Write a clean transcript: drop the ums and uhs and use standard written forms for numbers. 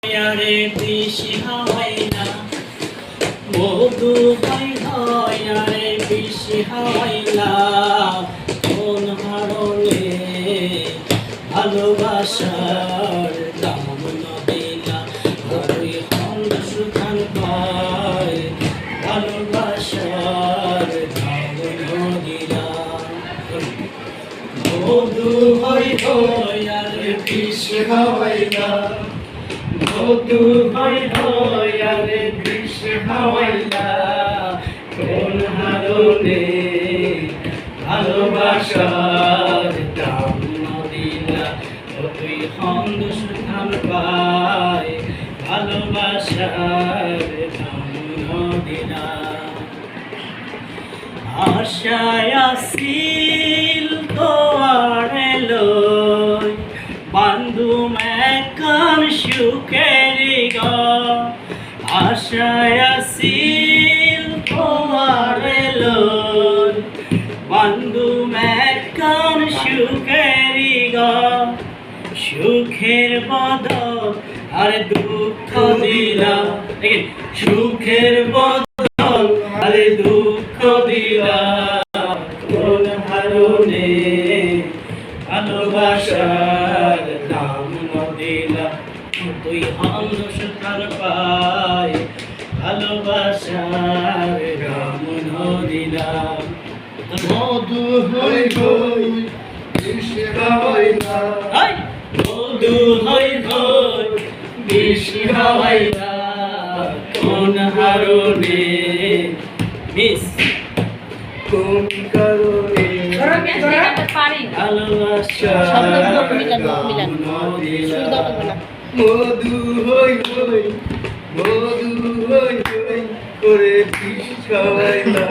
আরে বেশি হাওয়াই না মধু হয় আরে বেশি হাওয়াই না কোন হারলে ভালোবাসার দাম নদিলা ওই খন্ড সুখান পায় ভালোবাসার দাম নদিলা মধু হয় আরে বেশি হাওয়াই না মধু হয় আরে বেশি হাওয়াই না কোন হারলে ভালোবাসার দাম নদিলা তুই খন্দ সুখান পায় ভালোবাসার দাম নদিলা আশায় আসিল তোয়ারে লই বান্ধুম একখান সুখের আশায় আসিল তোয়ারে লই বান্ধুম একখান সুখের সুখের বদল আর দুঃখ দিলা সুখের বদল আর দুঃখ দিলা কোন হারনে ভালোবাসার দাম নদিলা তুই অন্ধ সুখান পায় ভালোবাসার দাম নদিলা মধু হই বেশি হাওয়াই না মধু হই বেশি হাওয়াই না কোন হারনে মিস কোন কারণে মধু হই করে বিষ খাওয়াই না